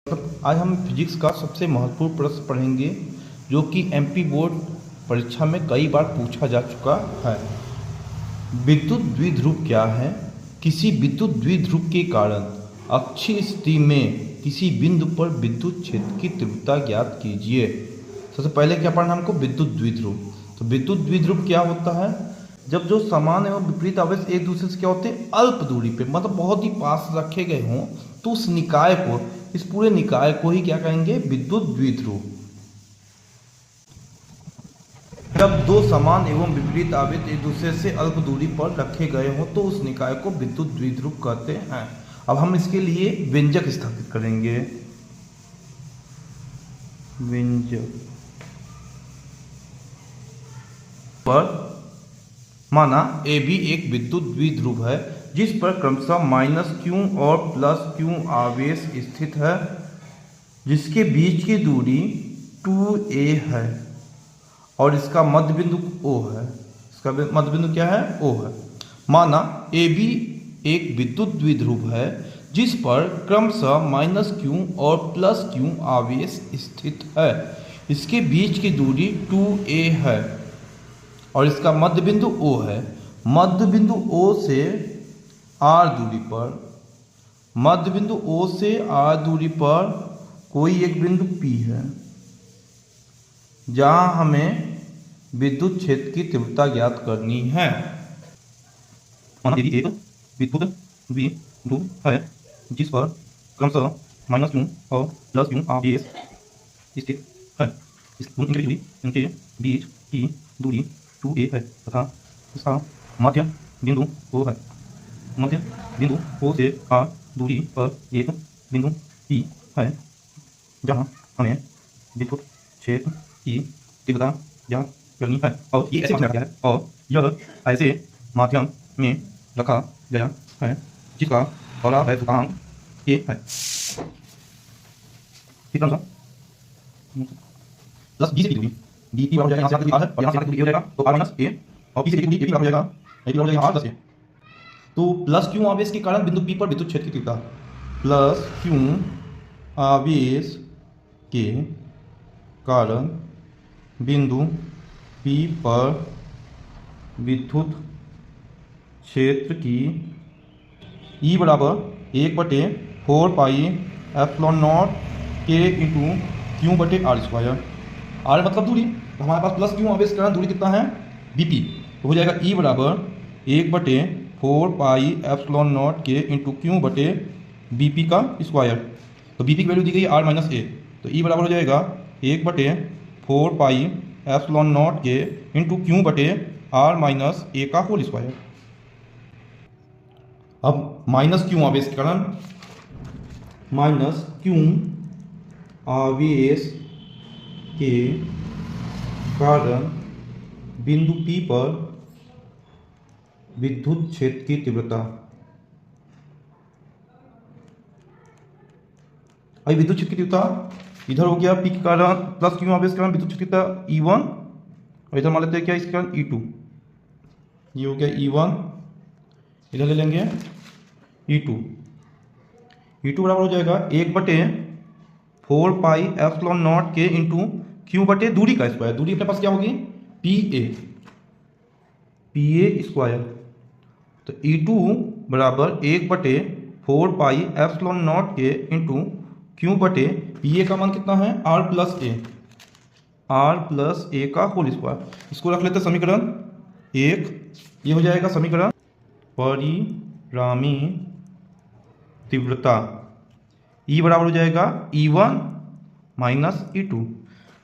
आज हम फिजिक्स का सबसे महत्वपूर्ण प्रश्न पढ़ेंगे जो कि एमपी बोर्ड परीक्षा में कई बार पूछा जा चुका है। विद्युत द्विध्रुव क्या है? किसी विद्युत द्विध्रुव के कारण अक्षीय स्थिति में किसी बिंदु पर विद्युत क्षेत्र की तीव्रता ज्ञात कीजिए। सबसे पहले क्या पढ़ना हमको? विद्युत द्विध्रुव। तो विद्युत द्विध्रुव क्या होता है? जब जो समान एवं विपरीत आवेश एक दूसरे से क्या होते हैं, अल्प दूरी पे मतलब बहुत ही पास रखे गए हों, तो उस निकाय को, इस पूरे निकाय को ही क्या कहेंगे? विद्युत द्विध्रुव। जब दो समान एवं विपरीत आवेश एक दूसरे से अल्प दूरी पर रखे गए हों तो उस निकाय को विद्युत द्विध्रुव कहते हैं। अब हम इसके लिए व्यंजक स्थापित करेंगे। व्यंजक पर माना ए भी एक विद्युत द्विध्रुव है जिस पर क्रमशः -q और +q आवेश स्थित है, जिसके बीच की दूरी 2a है और इसका मध्य बिंदु O है। इसका मध्य बिंदु क्या है? O है। माना ए भी एक विद्युत द्विध्रुव है जिस पर क्रमशः -q और +q आवेश स्थित है, इसके बीच की दूरी 2a है और इसका मध्य बिंदु O है। मध्य बिंदु O से R दूरी पर, मध्य बिंदु O से R दूरी पर कोई एक बिंदु P है जहां हमें विद्युत क्षेत्र की तीव्रता ज्ञात करनी है। माना यदि एक विद्युत द्विध्रुव है जिस पर क्रमशः -q और +q आवेश स्थित है, इनके बीच की दूरी 2a है तथा इसका मध्य बिंदु O है। मध्य बिंदु O से R दूरी पर एक बिंदु P है जहां हमें विद्युत क्षेत्र की तीव्रता ज्ञात करनी है और ये ऐसे रखा गया है और यह ऐसे माध्यम में रखा गया है जिसका परावैद्युतांक A है। प्लस B से की दूरी dt बराबर हो जाएगा, यहाँ से यहाँ तक दूरी R है और यहाँ से यहाँ तक दूरी A हो जाएगा तो R माइनस A, और P से की दूरी AP बराबर हो जाएगा, AP बराबर हो जाएगा R प्लस A। तो +q आवेश के कारण बिंदु P पर विद्युत क्षेत्र की तीव्रता, +q आवेश के कारण बिंदु P पर विद्युत क्षेत्र की E बराबर 1/4 पाई epsilon not K into Q बटे R स्क्वायर। R मतलब दूरी, तो हमारे पास +q आवेश के कारण दूरी कितना है? BP, तो हो जाएगा E बराबर 1/4 पाई epsilon not K into Q बटे BP का स्क्वायर। तो BP की वैल्यू दी गई R माइनस A, तो E बराबर हो जाएगा 1/4 पाई epsilon not K into Q बटे R माइनस A का होल स्क्वायर। अब -q आवेश के कारण, -q आवेश के कारण बिंदु P पर विद्युत क्षेत्र की तीव्रता, अभी विद्युत क्षेत्र की तीव्रता इधर हो गया P के कारण +q आवेश के कारण विद्युत क्षेत्र की तीव्रता E1 और इधर मान लेते हैं क्या इसके कारण E2। ये हो गया E1, इधर ले लेंगे E2। E2 बराबर हो जाएगा 1/4 पाई epsilon not K into Q बटे दूरी का स्क्वायर। दूरी अपने पास क्या होगी? PA square. तो E2 बराबर 1/4 पाई epsilon not K into Q बटे PA का मान कितना है? R प्लस A का होल स्क्वायर। इसको रख लेते हैं समीकरण 1। ये हो जाएगा समीकरण परिणामी तीव्रता E बराबर हो जाएगा E1 माइनस E2।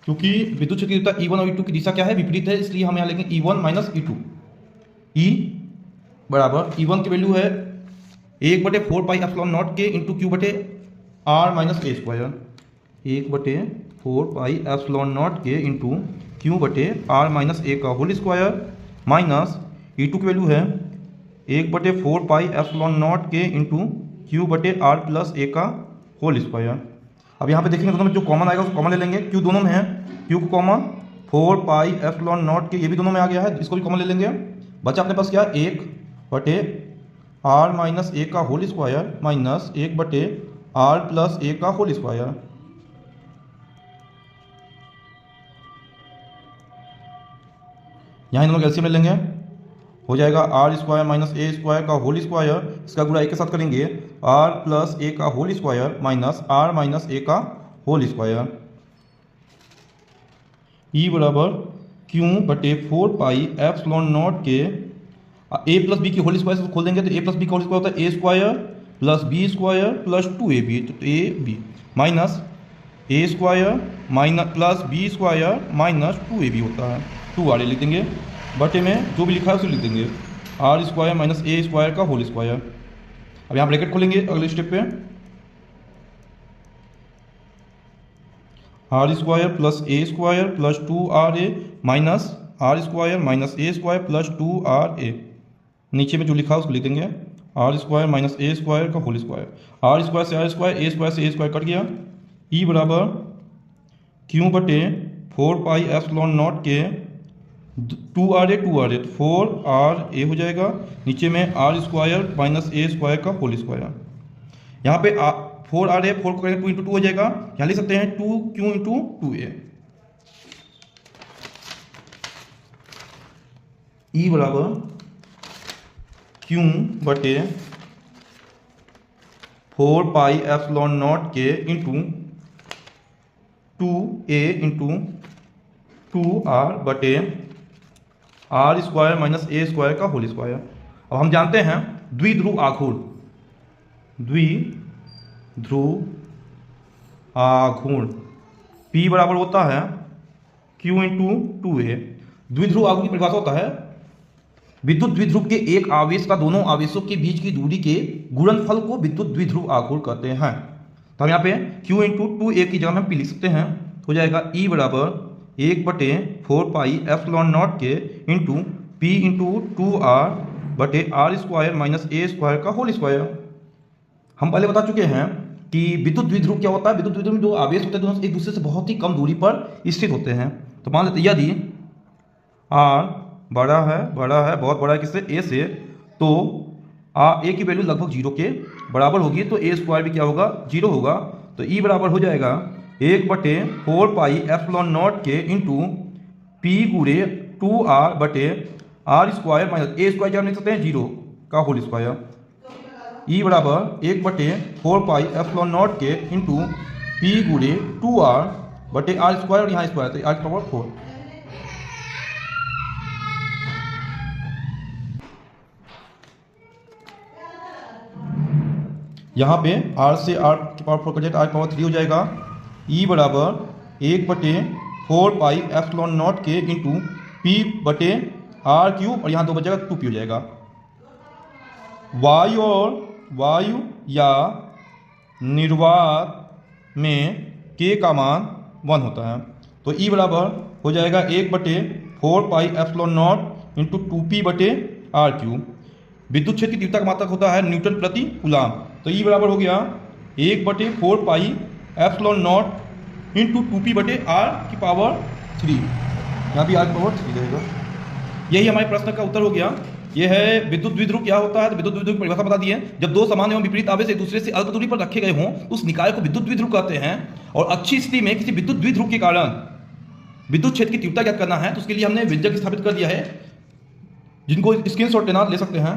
क्योंकि विद्युत क्षेत्र की तीव्रता E1 और E2 की दिशा क्या है? विपरीत है, इसलिए हम यहाँ लिखेंगे E1 माइनस E2। E बराबर E1 की वैल्यू है 1/4 पाई epsilon not K into Q बटे R minus A square. 1/4 pi epsilon not K into Q बटे R माइनस A का होल स्क्वायर, माइनस E2 की वैल्यू है 1/4 पाई epsilon not K into Q बटे R plus A का whole square. अब यहाँ पे देखेंगे दोनों में जो कॉमन आएगा उसको कॉमन ले लेंगे। Q दोनों में है, Q को common 4 pi epsilon not K, ये भी दोनों में आ गया है, इसको भी कॉमन ले लेंगे। बचा अपने पास क्या? 1/R माइनस A का whole square minus 1/4 R plus ए का होल स्क्वायर। यहाँ इन दोनों एलसीएम ले लेंगे, हो जाएगा आर स्क्वायर माइनस ए स्क्वायर का होल स्क्वायर, इसका गुणा एक के साथ करेंगे, आर प्लस ए का whole square minus r minus a का होल स्क्वायर। ई बराबर क्यू बटे 4 पाई एप्सिलॉन नॉट के ए प्लस बी की होल स्क्वायर से खोल देंगे तो ए प्लस बी का होल स्क्वायर होता है a square plus b square plus 2ab, तो a b minus A square minus plus b square minus 2ab होता है, 2r लिख देंगे, बटे में जो भी लिखा है उसे लिख देंगे, आर स्क्वायर माइनस ए स्क्वायर का होल स्क्वायर। अब यहाँ ब्रैकेट खोलेंगे अगले स्टेप पे, R square plus A square plus 2ra minus R square minus A square plus 2ra, नीचे में जो लिखा है उसको लिख देंगे, आर स्क्वायर माइनस ए स्क्वायर का होल स्क्वायर, आर स्क्वायर से आर स्क्वायर, ए स्क्वायर से ए स्क्वायर कट गया, ई बराबर क्यू बटे 4 पाई एप्सिलॉन नॉट के 2ra 2ra, तो 4ra हो जाएगा, नीचे में आर स्क्वायर माइनस ए स्क्वायर का होल स्क्वायर। यहाँ पे 4ra 4 को करेंगे 2 इंटू 2 हो जाएगा, यहाँ लिख सकते हैं 2q इंटू 2a। ई बराबर क्यू बटे 4 पाई एप्सिलॉन नॉट के इंटू 2a इंटू 2r बटे आर स्क्वायर माइनस ए स्क्वायर का होल स्क्वायर। अब हम जानते हैं द्विध्रुव आघूर्ण, द्विध्रुव आघूर्ण P बराबर होता है Q इंटू 2a। द्विध्रुव आघूर्ण की परिभाषा होता है विद्युत द्विध्रुव के एक आवेश का दोनों आवेशों के बीच की दूरी के गुणनफल को विद्युत द्विध्रुव आघूर्ण कहते हैं। तो हम यहाँ पे Q इंटू 2a की जगह में P लिख सकते हैं, हो जाएगा E बराबर 1 बटे 4 पाई एप्सिलॉन नॉट के इंटू P इंटू 2r बटे आर स्क्वायर माइनस ए स्क्वायर का होल स्क्वायर। हम पहले बता चुके हैं कि विद्युत द्विध्रुव क्या होता है, विद्युत द्विध्रुव में जो आवेश होते हैं दोनों एक दूसरे से बहुत ही कम दूरी पर स्थित होते हैं। तो मान लेते यदि r बड़ा है बहुत बड़ा है किससे, a से, तो a की वैल्यू लगभग 0 के बराबर होगी, तो a स्क्वायर भी क्या होगा 0 होगा। तो E बराबर हो जाएगा 1 बटे 4 पाई एप्सिलॉन नॉट के इंटू P गुणे 2r बटे आर स्क्वायर माइनस ए स्क्वायर क्या लिख सकते हैं 0 का होल स्क्वायर। E बराबर 1 बटे 4 पाई एप्सिलॉन नॉट के इंटू P गुणे 2r बटे आर स्क्वायर, और यहाँ स्क्वायर तो आर पावर 4। यहाँ पे r से r की पावर 4 कट जाए, r पावर 3 हो जाएगा। E बराबर 1 बटे 4 पाई एप्सिलॉन नॉट के इंटू P बटे r क्यूब, और यहाँ 2 बचेगा 2p हो जाएगा। वायु या निर्वात में k का मान 1 होता है, तो E बराबर हो जाएगा 1 बटे 4 pi epsilon not into 2p बटे r क्यूब। विद्युत क्षेत्र की तीव्रता का मात्रक होता है न्यूटन प्रति कूलाम, तो E बराबर हो गया 1 बटे 4 pi epsilon not into 2p बटे r की पावर 3, यहाँ भी r की पावर 3 रहेगा। यही हमारे प्रश्न का उत्तर हो गया। यह है विद्युत द्विध्रुव क्या होता है, तो विद्युत द्विध्रुव की परिभाषा बता दी है। जब दो समान एवं विपरीत आवेश एक दूसरे से अल्प दूरी पर रखे गए हों तो उस निकाय को विद्युत द्विध्रुव कहते हैं। और अच्छी स्थिति में किसी विद्युत द्विध्रुव के कारण विद्युत क्षेत्र की तीव्रता ज्ञात करना है, तो उसके लिए हमने व्यंजक स्थापित कर दिया है, जिनको स्क्रीनशॉट लेना ले सकते हैं।